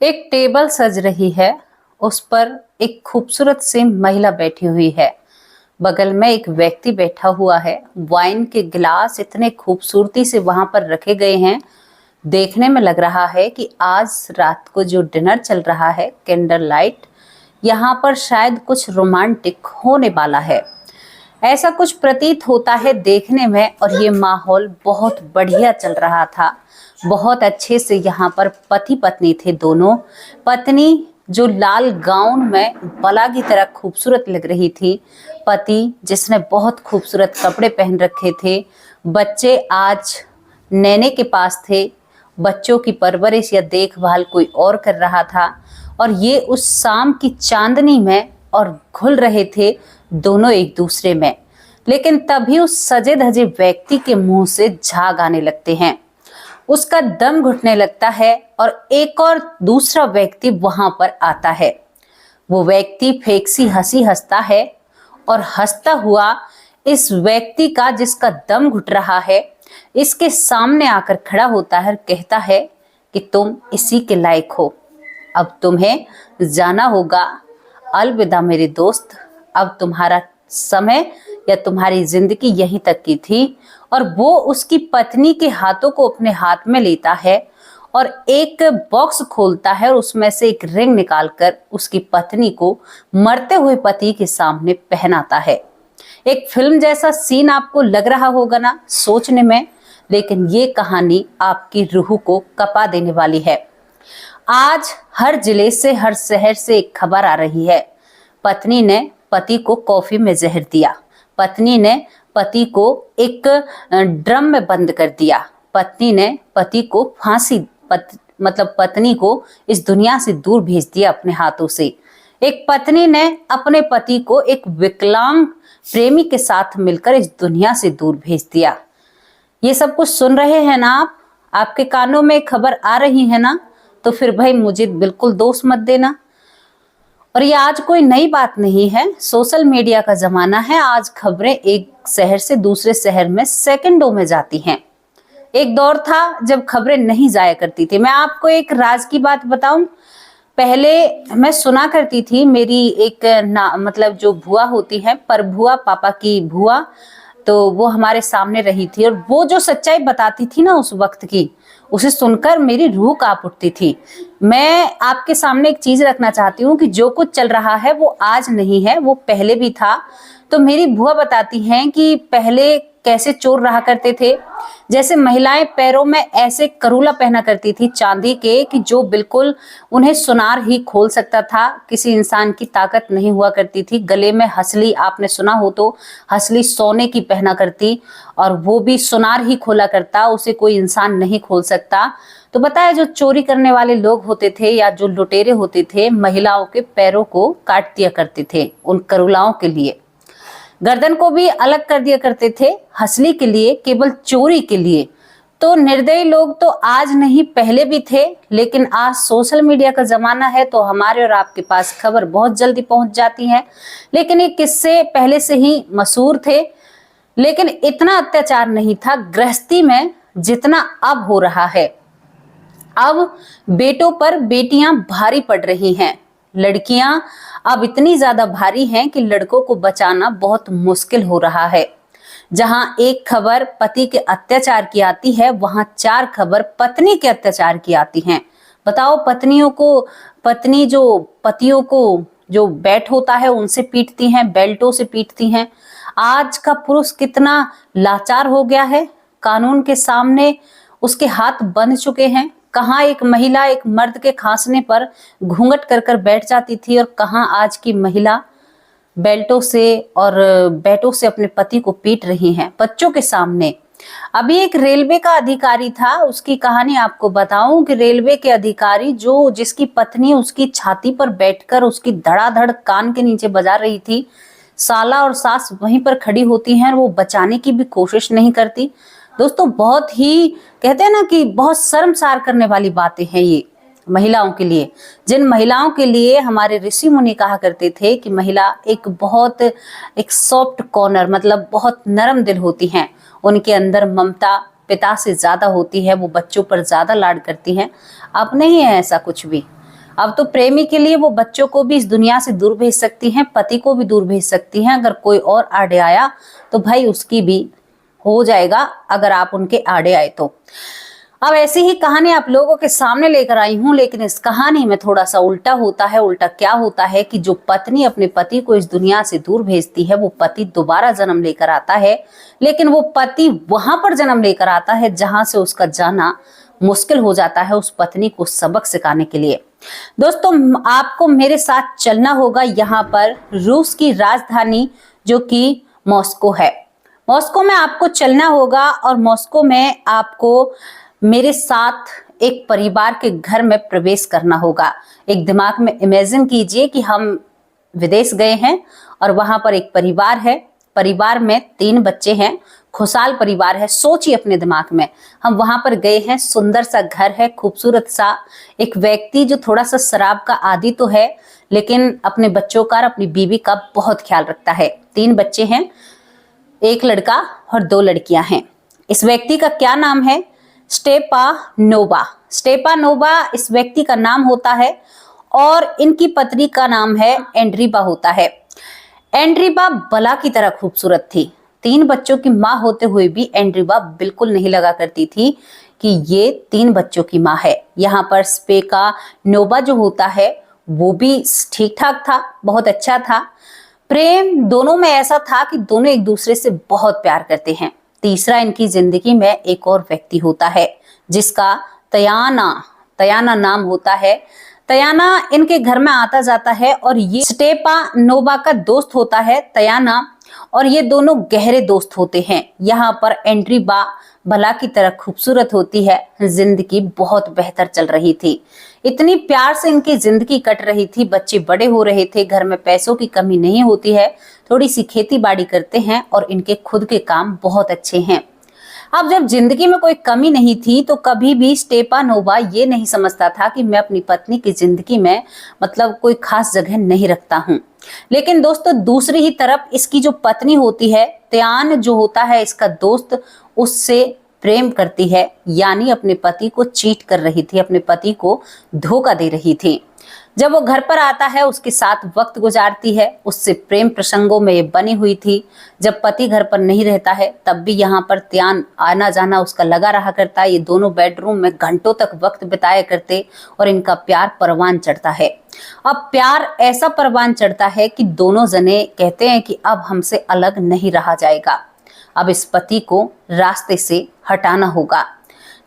एक टेबल सज रही है, उस पर एक खूबसूरत सी महिला बैठी हुई है। बगल में एक व्यक्ति बैठा हुआ है। वाइन के गिलास इतने खूबसूरती से वहां पर रखे गए हैं, देखने में लग रहा है कि आज रात को जो डिनर चल रहा है कैंडल लाइट, यहाँ पर शायद कुछ रोमांटिक होने वाला है। ऐसा कुछ प्रतीत होता है देखने में। और ये माहौल बहुत बढ़िया चल रहा था। बहुत अच्छे से यहाँ पर पति पत्नी थे दोनों। पत्नी जो लाल गाउन में बला की तरह खूबसूरत लग रही थी, पति जिसने बहुत खूबसूरत कपड़े पहन रखे थे। बच्चे आज नैने के पास थे। बच्चों की परवरिश या देखभाल कोई और कर रहा था। और ये उस शाम की चांदनी में और घुल रहे थे दोनों एक दूसरे में। लेकिन तभी उस सजे धजे व्यक्ति के मुंह से झाग आने लगते हैं, उसका दम घुटने लगता है और एक और दूसरा व्यक्ति वहां पर आता है। वो व्यक्ति फेक सी हंसी हंसता है और हंसता हुआ इस व्यक्ति का जिसका दम घुट रहा है, इसके सामने आकर खड़ा होता है और कहता है कि तुम इसी के लायक हो, अब तुम्हें जाना होगा। अलविदा मेरे दोस्त, अब तुम्हारा समय या तुम्हारी जिंदगी यहीं तक की थी। और वो उसकी पत्नी के हाथों को अपने हाथ में लेता है और एक बॉक्स खोलता है और उसमें से एक रिंग निकालकर उसकी पत्नी को मरते हुए पति के सामने पहनाता है। एक फिल्म जैसा सीन आपको लग रहा होगा ना सोचने में, लेकिन ये कहानी आपकी रूह को कपा देने वाली है। आज हर जिले से, हर शहर से एक खबर आ रही है। पत्नी ने पति को कॉफी में जहर दिया। पत्नी ने पति को एक ड्रम में बंद कर दिया। पत्नी ने पति को पत्नी को इस दुनिया से दूर भेज दिया अपने हाथों से। एक पत्नी ने अपने पति को एक विकलांग प्रेमी के साथ मिलकर इस दुनिया से दूर भेज दिया। ये सब कुछ सुन रहे हैं ना आप? आपके कानों में खबर आ रही है ना? तो फिर भाई मुझे बिल्कुल दोष मत देना। और ये आज कोई नई बात नहीं है, सोशल मीडिया का जमाना है। आज खबरें एक शहर से दूसरे शहर में सेकंडों में जाती हैं। एक दौर था जब खबरें नहीं जाया करती थी। मैं आपको एक राज की बात बताऊं, पहले मैं सुना करती थी, मेरी एक मतलब जो बुआ होती है, पर बुआ, पापा की बुआ, तो वो हमारे सामने रही थी और वो जो सच्चाई बताती थी ना उस वक्त की, उसे सुनकर मेरी रूह कांप उठती थी। मैं आपके सामने एक चीज रखना चाहती हूँ कि जो कुछ चल रहा है वो आज नहीं है, वो पहले भी था। तो मेरी बुआ बताती हैं कि पहले कैसे चोर रहा करते थे। जैसे महिलाएं पैरों में ऐसे करूला पहना करती थी चांदी के, कि जो बिल्कुल उन्हें सुनार ही खोल सकता था। किसी इंसान की ताकत नहीं हुआ करती थी। गले में हसली, आपने सुना हो तो, हसली सोने की पहना करती और वो भी सुनार ही खोला करता, उसे कोई इंसान नहीं खोल सकता। तो बताया, जो चोरी करने वाले लोग होते थे या जो लुटेरे होते थे, महिलाओं के पैरों को काट दिया करते थे उन करूलाओं के लिए। गर्दन को भी अलग कर दिया करते थे हसली के लिए, केवल चोरी के लिए। तो निर्दयी लोग तो आज नहीं पहले भी थे, लेकिन आज सोशल मीडिया का जमाना है तो हमारे और आपके पास खबर बहुत जल्दी पहुंच जाती है। लेकिन ये किस्से पहले से ही मशहूर थे, लेकिन इतना अत्याचार नहीं था गृहस्थी में जितना अब हो रहा है। अब बेटों पर बेटियां भारी पड़ रही हैं। लड़कियां अब इतनी ज्यादा भारी हैं कि लड़कों को बचाना बहुत मुश्किल हो रहा है। जहां एक खबर पति के अत्याचार की आती है, वहां 4 खबर पत्नी के अत्याचार की आती हैं। बताओ, पत्नी जो पतियों को जो बैट होता है उनसे पीटती हैं, बेल्टों से पीटती हैं। आज का पुरुष कितना लाचार हो गया है, कानून के सामने उसके हाथ बंध चुके हैं। कहाँ एक महिला एक मर्द के खांसने पर घूंघट कर कर बैठ जाती थी, और कहाँ आज की महिला बेल्टों से और बैटों से अपने पति को पीट रही हैं बच्चों के सामने। अभी एक रेलवे का अधिकारी था, उसकी कहानी आपको बताऊं कि रेलवे के अधिकारी जिसकी पत्नी उसकी छाती पर बैठकर उसकी धड़ाधड़ कान के नीचे बजा रही थी, साला और सास वहीं पर खड़ी होती हैं और वो बचाने की भी कोशिश नहीं करती। दोस्तों, बहुत ही कहते हैं ना कि बहुत शर्मसार करने वाली बातें हैं ये महिलाओं के लिए। जिन महिलाओं के लिए हमारे ऋषि मुनि कहा करते थे कि महिला एक सॉफ्ट कॉर्नर, मतलब बहुत नरम दिल होती हैं। उनके अंदर ममता पिता से ज्यादा होती है, वो बच्चों पर ज्यादा लाड करती हैं। अब नहीं है ऐसा कुछ भी। अब तो प्रेमी के लिए वो बच्चों को भी इस दुनिया से दूर भेज सकती हैं, पति को भी दूर भेज सकती हैं। अगर कोई और आड़े आया तो भाई उसकी भी हो जाएगा, अगर आप उनके आड़े आए तो। अब ऐसी ही कहानी आप लोगों के सामने लेकर आई हूं, लेकिन इस कहानी में थोड़ा सा उल्टा होता है। उल्टा क्या होता है कि जो पत्नी अपने पति को इस दुनिया से दूर भेजती है, वो पति दोबारा जन्म लेकर आता है, लेकिन वो पति वहां पर जन्म लेकर आता है जहां से उसका जाना मुश्किल हो जाता है उस पत्नी को सबक सिखाने के लिए। दोस्तों, आपको मेरे साथ चलना होगा यहाँ पर रूस की राजधानी जो कि मॉस्को है। मॉस्को में आपको चलना होगा और मॉस्को में आपको मेरे साथ एक परिवार के घर में प्रवेश करना होगा। एक दिमाग में इमेजिन कीजिए कि हम विदेश गए हैं और वहां पर एक परिवार है, परिवार में 3 बच्चे हैं, खुशहाल परिवार है। सोचिए अपने दिमाग में, हम वहां पर गए हैं, सुंदर सा घर है, खूबसूरत सा। एक व्यक्ति जो थोड़ा सा शराब का आदी तो है, लेकिन अपने बच्चों का, अपनी बीवी का बहुत ख्याल रखता है। 3 बच्चे हैं, 1 लड़का और 2 लड़कियां हैं। इस व्यक्ति का क्या नाम है? स्टेपानोवा। स्टेपानोवा इस व्यक्ति का नाम होता है और इनकी पत्नी का नाम है एंड्रीबा होता है। एंड्रीबा बला की तरह खूबसूरत थी। 3 बच्चों की माँ होते हुए भी एंड्रीबा बिल्कुल नहीं लगा करती थी कि ये 3 बच्चों की माँ है। यहाँ पर स्टेपानोवा जो होता है वो भी ठीक ठाक था, बहुत अच्छा था। प्रेम दोनों में ऐसा था कि दोनों एक दूसरे से बहुत प्यार करते हैं। तीसरा, इनकी जिंदगी में एक और व्यक्ति होता है जिसका तयाना नाम होता है। तयाना इनके घर में आता जाता है और ये स्टेपानोवा का दोस्त होता है तयाना, और ये दोनों गहरे दोस्त होते हैं। यहाँ पर एंड्रीबा भला की तरह खूबसूरत होती है। जिंदगी बहुत बेहतर चल रही थी, इतनी प्यार से इनकी जिंदगी कट रही थी। बच्चे बड़े हो रहे थे, घर में पैसों की कमी नहीं होती है, थोड़ी सी खेती बाड़ी करते हैं और इनके खुद के काम बहुत अच्छे हैं। अब जब जिंदगी में कोई कमी नहीं थी तो कभी भी स्टेपानोवा ये नहीं समझता था कि मैं अपनी पत्नी की जिंदगी में मतलब कोई खास जगह नहीं रखता हूँ। लेकिन दोस्तों, दूसरी ही तरफ इसकी जो पत्नी होती है, त्यान जो होता है इसका दोस्त, उससे प्रेम करती है, यानी अपने पति को चीट कर रही थी, अपने पति को धोखा दे रही थी। जब वो घर पर आता है उसके साथ वक्त गुजारती है, उससे प्रेम प्रसंगों में ये बनी हुई थी। जब पति घर पर नहीं रहता है तब भी यहाँ पर त्यान आना जाना उसका लगा रहा करता है। ये दोनों बेडरूम में घंटों तक वक्त बिताया करते और इनका प्यार परवान चढ़ता है। अब प्यार ऐसा परवान चढ़ता है कि दोनों जने कहते हैं कि अब हमसे अलग नहीं रहा जाएगा, अब इस पति को रास्ते से हटाना होगा।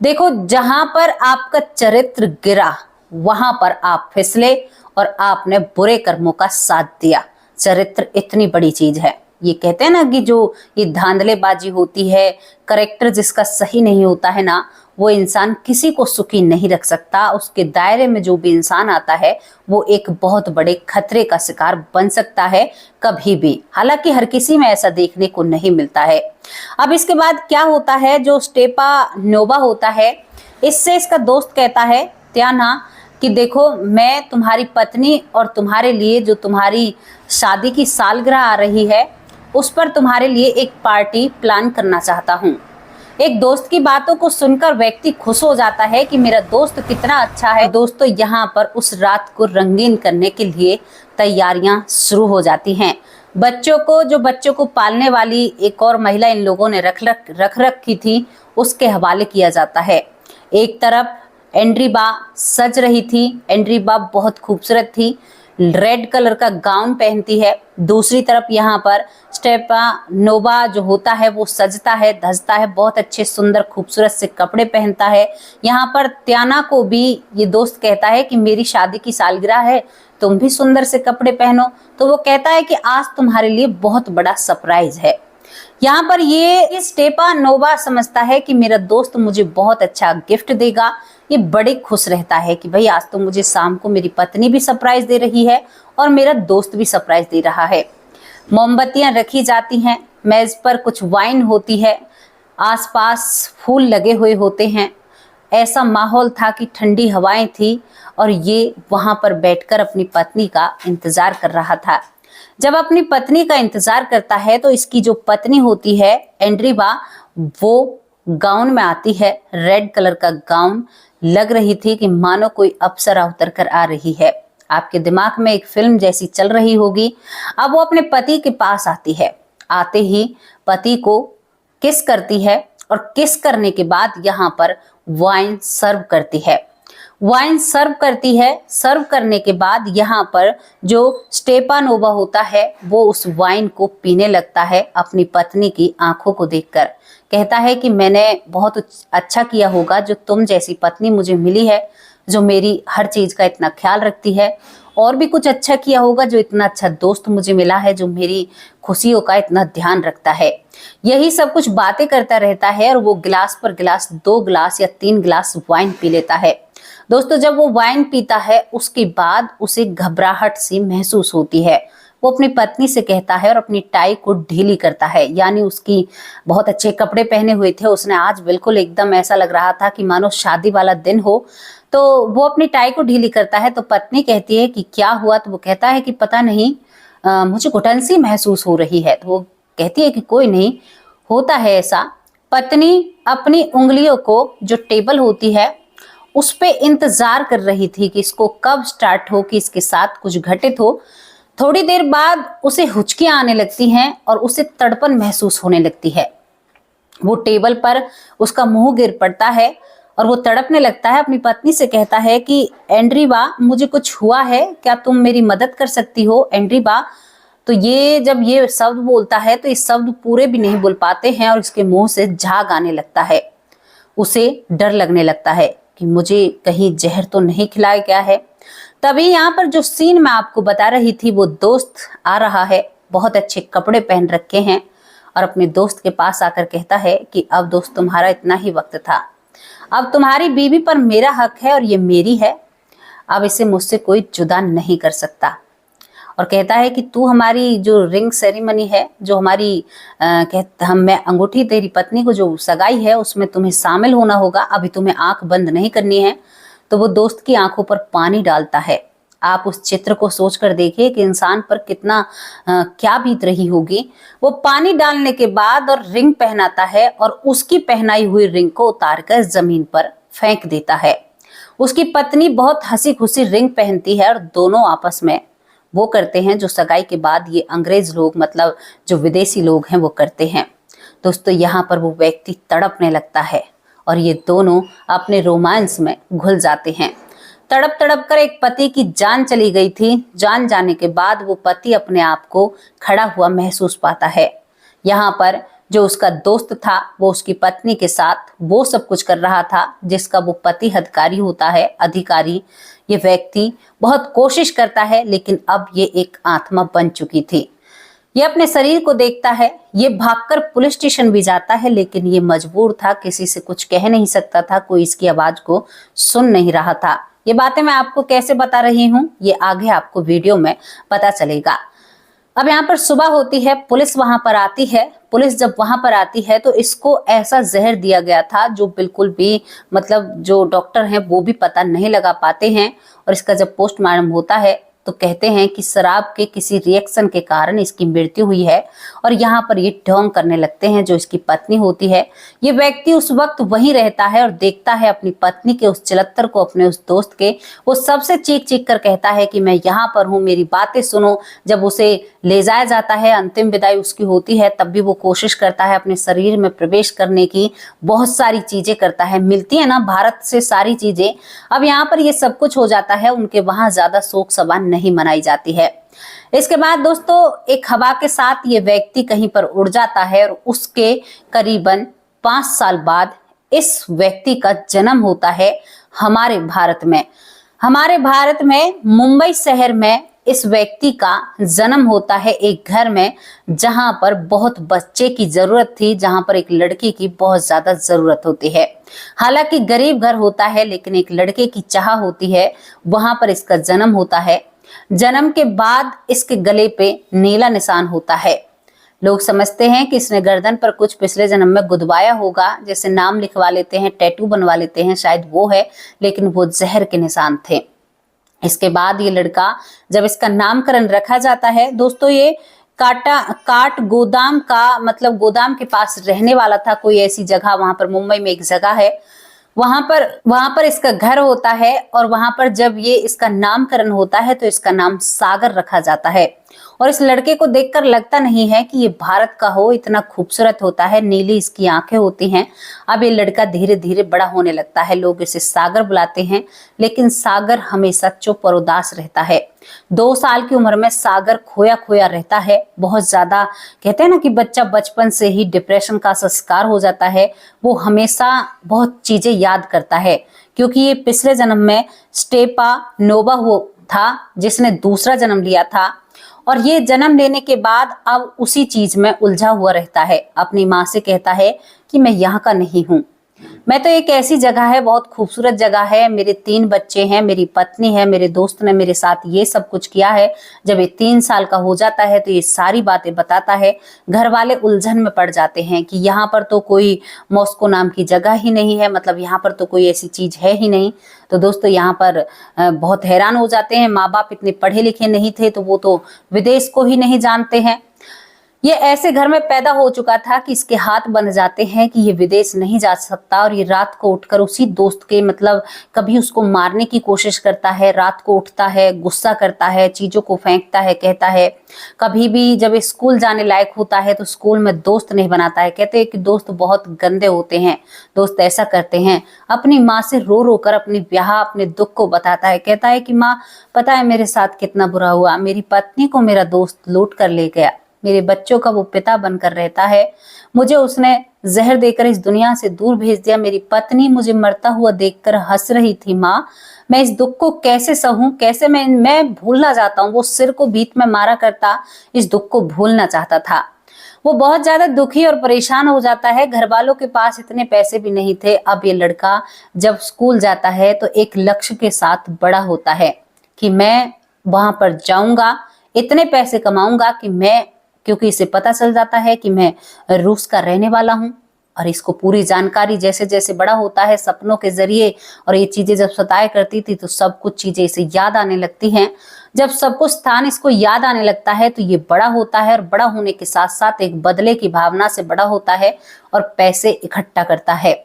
देखो, जहां पर आपका चरित्र गिरा वहां पर आप फिसले और आपने बुरे कर्मों का साथ दिया। चरित्र इतनी बड़ी चीज है। ये कहते हैं ना कि जो ये धांधलेबाजी होती है, करेक्टर जिसका सही नहीं होता है ना, वो इंसान किसी को सुखी नहीं रख सकता। उसके दायरे में जो भी इंसान आता है वो एक बहुत बड़े खतरे का शिकार बन सकता है कभी भी। हालांकि हर किसी में ऐसा देखने को नहीं मिलता है। अब इसके बाद क्या होता है, जो स्टेपानोवा होता है, इससे इसका दोस्त कहता है त्याना कि देखो, मैं तुम्हारी पत्नी और तुम्हारे लिए जो तुम्हारी शादी की सालगिरह आ रही है उस पर तुम्हारे लिए एक पार्टी प्लान करना चाहता हूँ। एक दोस्त की बातों को सुनकर व्यक्ति खुश हो जाता है कि मेरा दोस्त कितना अच्छा है। दोस्तों, यहाँ पर उस रात को रंगीन करने के लिए तैयारियां शुरू हो जाती हैं। बच्चों को पालने वाली एक और महिला इन लोगों ने रख रखी थी, उसके हवाले किया जाता है। एक तरफ एंड्रीबा सज रही थी, एंड्रीबा बहुत खूबसूरत थी, रेड कलर का गाउन पहनती है। दूसरी तरफ यहाँ पर स्टेपानोवा जो होता है वो सजता है, धजता है, बहुत अच्छे सुंदर खूबसूरत से कपड़े पहनता है। यहाँ पर त्याना को भी ये दोस्त कहता है कि मेरी शादी की सालगिरह है, तुम भी सुंदर से कपड़े पहनो। तो वो कहता है कि आज तुम्हारे लिए बहुत बड़ा सरप्राइज है। यहाँ पर ये स्टेपानोवा समझता है कि मेरा दोस्त मुझे बहुत अच्छा गिफ्ट देगा। ये बड़े खुश रहता है कि भाई आज तो मुझे शाम को मेरी पत्नी भी सरप्राइज दे रही है और मेरा दोस्त भी सरप्राइज दे रहा है। मोमबत्तियां रखी जाती हैं, मेज पर कुछ वाइन होती है, आसपास फूल लगे हुए होते हैं। ऐसा माहौल था कि ठंडी हवाएं थी और ये वहां पर बैठकर अपनी पत्नी का इंतजार कर रहा था। जब अपनी पत्नी का इंतजार करता है तो इसकी जो पत्नी होती है एंड्रीबा, वो गाउन में आती है, रेड कलर का गाउन, लग रही थी कि मानो कोई अप्सरा उतर कर आ रही है। आपके दिमाग में एक फिल्म जैसी चल रही होगी। अब वो अपने पति के पास आती है, आते ही पति को किस करती है और किस करने के बाद यहाँ पर वाइन सर्व करती है। वाइन सर्व करती है, सर्व करने के बाद यहाँ पर जो स्टेपानोवा होता है वो उस वाइन को पीने लगता है अपनी पत्नी की आंखों को देखकर। कहता है कि मैंने बहुत अच्छा किया होगा जो तुम जैसी पत्नी मुझे मिली है, जो मेरी हर चीज का इतना ख्याल रखती है, और भी कुछ अच्छा किया होगा जो इतना अच्छा दोस्त मुझे मिला है जो मेरी खुशियों का इतना ध्यान रखता है। यही सब कुछ बातें करता रहता है और वो गिलास पर गिलास, 2 गिलास या 3 गिलास वाइन पी लेता है। दोस्तों, जब वो वाइन पीता है उसके बाद उसे घबराहट सी महसूस होती है। वो अपनी पत्नी से कहता है और अपनी टाई को ढीली करता है, यानी उसकी बहुत अच्छे कपड़े पहने हुए थे, उसने आज बिल्कुल एकदम ऐसा लग रहा था कि मानो शादी वाला दिन हो। तो वो अपनी टाई को ढीली करता है तो पत्नी कहती है कि क्या हुआ? तो वो कहता है कि पता नहीं, मुझे घुटन सी महसूस हो रही है। तो वो कहती है कि कोई नहीं, होता है ऐसा। पत्नी अपनी उंगलियों को, जो टेबल होती है, उस पे इंतजार कर रही थी कि इसको कब स्टार्ट हो कि इसके साथ कुछ घटित हो। थोड़ी देर बाद उसे हुचकियां आने लगती हैं और उसे तड़पन महसूस होने लगती है। वो टेबल पर उसका मुंह गिर पड़ता है और वो तड़पने लगता है। अपनी पत्नी से कहता है कि एंड्रीवा, मुझे कुछ हुआ है, क्या तुम मेरी मदद कर सकती हो एंड्रीवा? तो ये जब ये शब्द बोलता है तो इस शब्द पूरे भी नहीं बोल पाते हैं और इसके मुंह से झाग आने लगता है। उसे डर लगने लगता है कि मुझे कहीं जहर तो नहीं खिलाया गया है। तभी यहाँ पर जो सीन मैं आपको बता रही थी, वो दोस्त आ रहा है, बहुत अच्छे कपड़े पहन रखे हैं और अपने दोस्त के पास आकर कहता है कि अब दोस्त तुम्हारा इतना ही वक्त था, अब तुम्हारी बीवी पर मेरा हक है और ये मेरी है, अब इसे मुझसे कोई जुदा नहीं कर सकता। और कहता है कि तू हमारी जो रिंग सेरेमनी है, जो हमारी मैं अंगूठी तेरी पत्नी को जो सगाई है उसमें तुम्हें शामिल होना होगा, अभी तुम्हें आंख बंद नहीं करनी है। तो वो दोस्त की आंखों पर पानी डालता है। आप उस चित्र को सोचकर देखिए कि इंसान पर कितना क्या बीत रही होगी। वो पानी डालने के बाद और रिंग पहनाता है और उसकी पहनाई हुई रिंग को उतारकर जमीन पर फेंक देता है। उसकी पत्नी बहुत हंसी खुशी रिंग पहनती है और दोनों आपस में वो करते हैं जो सगाई के बाद ये अंग्रेज लोग, मतलब जो विदेशी लोग हैं, वो करते हैं। दोस्तों, यहाँ पर वो व्यक्ति तड़पने लगता है और ये दोनों अपने रोमांस में घुल जाते हैं। तड़प तड़प कर एक पति की जान चली गई थी। जान जाने के बाद वो पति अपने आप को खड़ा हुआ महसूस पाता है। यहाँ पर जो उसका दोस्त था वो उसकी पत्नी के साथ वो सब कुछ कर रहा था जिसका वो पति हदकारी होता है, अधिकारी। ये व्यक्ति बहुत कोशिश करता है लेकिन अब ये एक आत्मा बन चुकी थी। ये अपने शरीर को देखता है, ये भागकर पुलिस स्टेशन भी जाता है लेकिन ये मजबूर था, किसी से कुछ कह नहीं सकता था, कोई इसकी आवाज को सुन नहीं रहा था। ये बातें मैं आपको कैसे बता रही हूँ ये आगे आपको वीडियो में पता चलेगा। अब यहाँ पर सुबह होती है, पुलिस वहां पर आती है। पुलिस जब वहां पर आती है तो इसको ऐसा जहर दिया गया था जो बिल्कुल भी, मतलब जो डॉक्टर हैं वो भी पता नहीं लगा पाते हैं। और इसका जब पोस्टमार्टम होता है तो कहते हैं कि शराब के किसी रिएक्शन के कारण इसकी मृत्यु हुई है। और यहाँ पर ये ढोंग करने लगते हैं जो इसकी पत्नी होती है। ये व्यक्ति उस वक्त वहीं रहता है और देखता है अपनी पत्नी के उस चलत्तर को, अपने उस दोस्त के। वो सबसे चीख चीख कर कहता है कि मैं यहाँ पर हूँ, मेरी बातें सुनो। जब उसे ले जाया जाता है, अंतिम विदाई उसकी होती है, तब भी वो कोशिश करता है अपने शरीर में प्रवेश करने की, बहुत सारी चीजें करता है, मिलती है ना भारत से सारी चीजें। अब यहाँ पर ये सब कुछ हो जाता है, उनके वहां ज्यादा शोक सभा नहीं मनाई जाती है। इसके बाद दोस्तों एक हवा के साथ ये व्यक्ति कहीं पर उड़ जाता है और उसके करीबन 5 साल बाद इस व्यक्ति का जन्म होता है हमारे भारत में। हमारे भारत में मुंबई शहर में इस व्यक्ति का जन्म होता है एक घर में जहां पर बहुत बच्चे की जरूरत थी, जहां पर एक लड़की की बहुत ज्यादा जरूरत होती है। हालांकि गरीब घर होता है लेकिन एक लड़के की चाह होती है। वहां पर इसका जन्म होता है। जन्म के बाद इसके गले पे नीला निशान होता है। लोग समझते हैं कि इसने गर्दन पर कुछ पिछले जन्म में गुदवाया होगा, जैसे नाम लिखवा लेते हैं, टैटू बनवा लेते हैं, शायद वो है, लेकिन वो जहर के निशान थे। इसके बाद ये लड़का, जब इसका नामकरण रखा जाता है, दोस्तों ये काट गोदाम का मतलब गोदाम के पास रहने वाला था। कोई ऐसी जगह, वहां पर मुंबई में एक जगह है, वहां पर इसका घर होता है। और वहां पर जब ये इसका नामकरण होता है तो इसका नाम सागर रखा जाता है। और इस लड़के को देखकर लगता नहीं है कि ये भारत का हो, इतना खूबसूरत होता है, नीली इसकी आंखें होती हैं। अब ये लड़का धीरे धीरे बड़ा होने लगता है, लोग इसे सागर बुलाते हैं, लेकिन सागर हमेशा चुप और उदास रहता है। 2 साल की उम्र में सागर खोया खोया रहता है, बहुत ज्यादा। कहते हैं ना कि बच्चा बचपन से ही डिप्रेशन का शिकार हो जाता है। वो हमेशा बहुत चीजें याद करता है, क्योंकि ये पिछले जन्म में स्टेपा नोवा वो था जिसने दूसरा जन्म लिया था। और ये जन्म लेने के बाद अब उसी चीज में उलझा हुआ रहता है। अपनी माँ से कहता है कि मैं यहाँ का नहीं हूँ, मैं तो एक ऐसी जगह है, बहुत खूबसूरत जगह है, मेरे 3 बच्चे हैं, मेरी पत्नी है, मेरे दोस्त ने मेरे साथ ये सब कुछ किया है। जब ये 3 साल का हो जाता है तो ये सारी बातें बताता है। घर वाले उलझन में पड़ जाते हैं कि यहाँ पर तो कोई मॉस्को नाम की जगह ही नहीं है, मतलब यहाँ पर तो कोई ऐसी चीज है ही नहीं। तो दोस्तों यहाँ पर बहुत हैरान हो जाते हैं। माँ बाप इतने पढ़े लिखे नहीं थे तो वो तो विदेश को ही नहीं जानते हैं। ये ऐसे घर में पैदा हो चुका था कि इसके हाथ बंध जाते हैं कि ये विदेश नहीं जा सकता। और ये रात को उठकर उसी दोस्त के मतलब कभी उसको मारने की कोशिश करता है, रात को उठता है, गुस्सा करता है, चीजों को फेंकता है, कहता है। कभी भी जब स्कूल जाने लायक होता है तो स्कूल में दोस्त नहीं बनाता है। कहते हैं कि दोस्त बहुत गंदे होते हैं, दोस्त ऐसा करते हैं। अपनी माँ से रो रो कर अपनी ब्याह अपने दुख को बताता है। कहता है कि माँ, पता है मेरे साथ कितना बुरा हुआ, मेरी पत्नी को मेरा दोस्त लूट कर ले गया, मेरे बच्चों का वो पिता बनकर रहता है, मुझे उसने जहर देकर इस दुनिया से दूर भेज दिया, मेरी पत्नी मुझे मरता हुआ देखकर हंस रही थी। माँ, मैं इस दुख को कैसे सहूं, कैसे मैं भूलना चाहता हूँ। वो सिर को बीच में मारा करता, इस दुख को भूलना चाहता था। वो बहुत ज्यादा दुखी और परेशान हो जाता है। घर वालों के पास इतने पैसे भी नहीं थे। अब ये लड़का जब स्कूल जाता है तो एक लक्ष्य के साथ बड़ा होता है कि मैं वहां पर जाऊंगा, इतने पैसे कमाऊंगा कि मैं, क्योंकि इसे पता चल जाता है कि मैं रूस का रहने वाला हूं। और इसको पूरी जानकारी जैसे जैसे बड़ा होता है सपनों के जरिए, और ये चीजें जब सताया करती थी तो सब कुछ चीजें इसे याद आने लगती हैं। जब सब कुछ स्थान इसको याद आने लगता है तो ये बड़ा होता है, और बड़ा होने के साथ साथ एक बदले की भावना से बड़ा होता है और पैसे इकट्ठा करता है।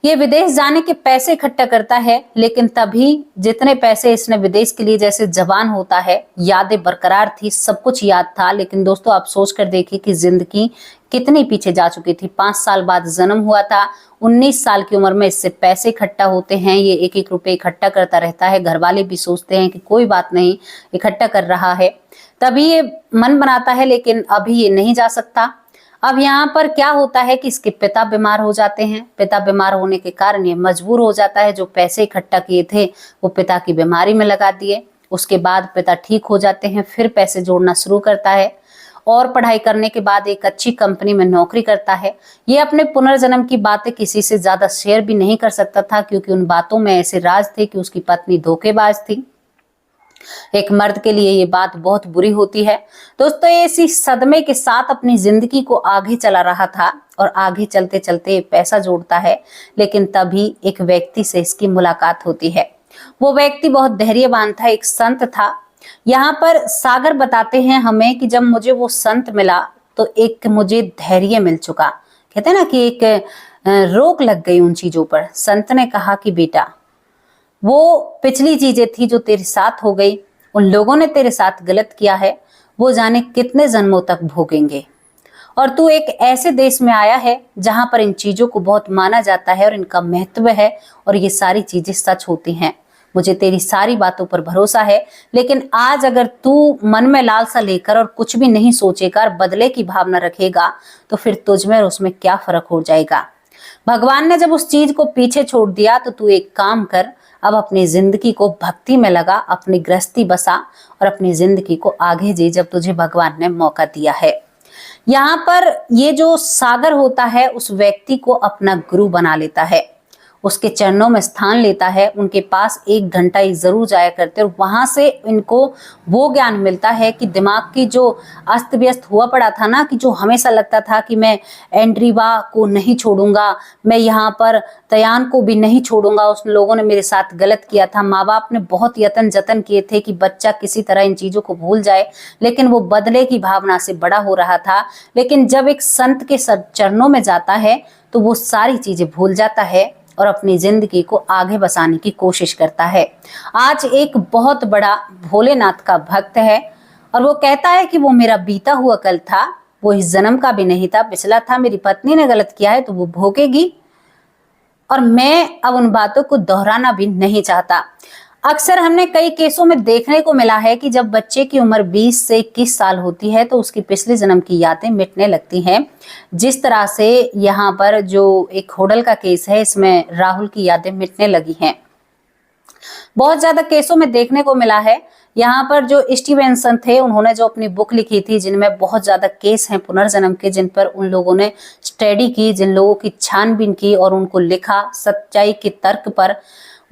ये विदेश जाने के पैसे इकट्ठा करता है, लेकिन तभी जितने पैसे इसने विदेश के लिए, जैसे जवान होता है, यादें बरकरार थी, सब कुछ याद था। लेकिन दोस्तों आप सोच कर देखिए कि जिंदगी कितनी पीछे जा चुकी थी। 5 साल बाद जन्म हुआ था, 19 साल की उम्र में इससे पैसे इकट्ठा होते हैं। ये 1-1 रुपए इकट्ठा करता रहता है। घर वाले भी सोचते हैं कि कोई बात नहीं, इकट्ठा कर रहा है। तभी ये मन बनाता है, लेकिन अभी ये नहीं जा सकता। अब यहाँ पर क्या होता है कि इसके पिता बीमार हो जाते हैं। पिता बीमार होने के कारण ये मजबूर हो जाता है, जो पैसे इकट्ठा किए थे वो पिता की बीमारी में लगा दिए। उसके बाद पिता ठीक हो जाते हैं, फिर पैसे जोड़ना शुरू करता है और पढ़ाई करने के बाद एक अच्छी कंपनी में नौकरी करता है। ये अपने पुनर्जन्म की बातें किसी से ज्यादा शेयर भी नहीं कर सकता था, क्योंकि उन बातों में ऐसे राज थे कि उसकी पत्नी धोखेबाज थी। एक मर्द के लिए ये बात बहुत बुरी होती है। दोस्तों ये इसी सदमे के साथ अपनी जिंदगी को आगे चला रहा था, और आगे चलते चलते पैसा जोड़ता है। लेकिन तभी एक व्यक्ति से इसकी मुलाकात होती है। वो व्यक्ति बहुत धैर्यवान था, एक संत था। यहाँ पर सागर बताते हैं हमें कि जब मुझे वो संत मिला तो एक मुझे धैर्य मिल चुका। कहते हैं ना कि एक रोक लग गई उन चीजों पर। संत ने कहा कि बेटा, वो पिछली चीजें थी जो तेरे साथ हो गई, उन लोगों ने तेरे साथ गलत किया है, वो जाने कितने जन्मों तक भोगेंगे। और तू एक ऐसे देश में आया है जहां पर इन चीजों को बहुत माना जाता है और इनका महत्व है, और ये सारी चीजें सच होती हैं। मुझे तेरी सारी बातों पर भरोसा है, लेकिन आज अगर तू मन में लालसा लेकर और कुछ भी नहीं सोचेगा और बदले की भावना रखेगा तो फिर तुझ में और उसमें क्या फर्क हो जाएगा। भगवान ने जब उस चीज को पीछे छोड़ दिया तो तू एक काम कर, अब अपनी जिंदगी को भक्ति में लगा, अपनी गृहस्थी बसा और अपनी जिंदगी को आगे जी, जब तुझे भगवान ने मौका दिया है। यहाँ पर ये जो सागर होता है उस व्यक्ति को अपना गुरु बना लेता है। उसके चरणों में स्थान लेता है, उनके पास 1 घंटा ही जरूर जाया करते और वहां से इनको वो ज्ञान मिलता है कि दिमाग की जो अस्त व्यस्त हुआ पड़ा था ना, कि जो हमेशा लगता था कि मैं एंड्रीवा को नहीं छोड़ूंगा, मैं यहाँ पर तयान को भी नहीं छोड़ूंगा, उस लोगों ने मेरे साथ गलत किया था। माँ बाप ने बहुत यत्न जतन किए थे कि बच्चा किसी तरह इन चीजों को भूल जाए, लेकिन वो बदले की भावना से बड़ा हो रहा था। लेकिन जब एक संत के चरणों में जाता है तो वो सारी चीजें भूल जाता है और अपनी जिंदगी को आगे बसाने की कोशिश करता है। आज एक बहुत बड़ा भोलेनाथ का भक्त है और वो कहता है कि वो मेरा बीता हुआ कल था, वो इस जन्म का भी नहीं था, पिछला था। मेरी पत्नी ने गलत किया है तो वो भोगेगी और मैं अब उन बातों को दोहराना भी नहीं चाहता। अक्सर हमने कई केसों में देखने को मिला है कि जब बच्चे की उम्र 20 से 21 साल होती है तो उसकी पिछले जन्म की यादें मिटने लगती हैं। जिस तरह से यहाँ पर जो एक होटल का केस है, इसमें राहुल की यादें मिटने लगी हैं। बहुत ज्यादा केसों में देखने को मिला है। यहाँ पर जो स्टीवेंसन थे, उन्होंने जो अपनी बुक लिखी थी जिनमें बहुत ज्यादा केस हैं पुनर्जन्म के, जिन पर उन लोगों ने स्टडी की, जिन लोगों की छानबीन की और उनको लिखा सच्चाई के तर्क पर,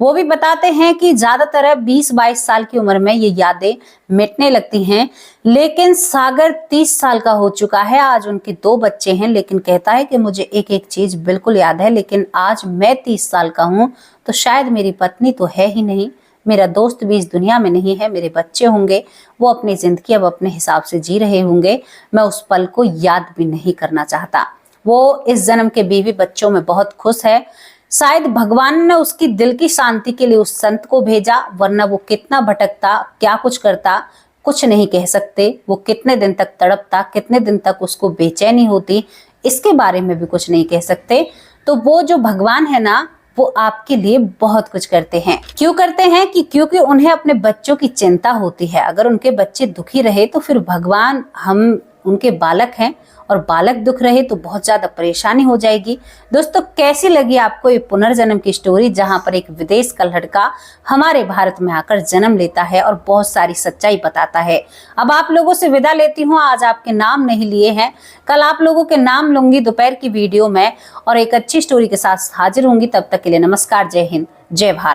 वो भी बताते हैं कि ज्यादातर 20-22 साल की उम्र में ये यादें मिटने लगती हैं। लेकिन सागर 30 साल का हो चुका है, आज उनके 2 बच्चे हैं, लेकिन कहता है कि मुझे एक एक चीज बिल्कुल याद है, लेकिन आज मैं 30 साल का हूं तो शायद मेरी पत्नी तो है ही नहीं, मेरा दोस्त भी इस दुनिया में नहीं है, मेरे बच्चे होंगे, वो अपनी जिंदगी अब अपने हिसाब से जी रहे होंगे, मैं उस पल को याद भी नहीं करना चाहता। वो इस जन्म के बीवी बच्चों में बहुत खुश है। शायद भगवान ने उसकी दिल की शांति के लिए उस संत को भेजा, वरना वो कितना भटकता, क्या कुछ करता, कुछ नहीं कह सकते। वो कितने दिन तक तड़पता, कितने दिन तक उसको बेचैनी होती, इसके बारे में भी कुछ नहीं कह सकते। तो वो जो भगवान है ना, वो आपके लिए बहुत कुछ करते हैं। क्यों करते हैं? कि क्योंकि उन्हें अपने बच्चों की चिंता होती है। अगर उनके बच्चे दुखी रहे तो फिर भगवान, हम उनके बालक हैं और बालक दुख रहे तो बहुत ज्यादा परेशानी हो जाएगी। दोस्तों, कैसी लगी आपको ये पुनर्जन्म की स्टोरी, जहां पर एक विदेश का लड़का हमारे भारत में आकर जन्म लेता है और बहुत सारी सच्चाई बताता है। अब आप लोगों से विदा लेती हूँ, आज आपके नाम नहीं लिए हैं, कल आप लोगों के नाम लूंगी दोपहर की वीडियो में और एक अच्छी स्टोरी के साथ हाजिर होंगी। तब तक के लिए नमस्कार, जय हिंद, जय भारत।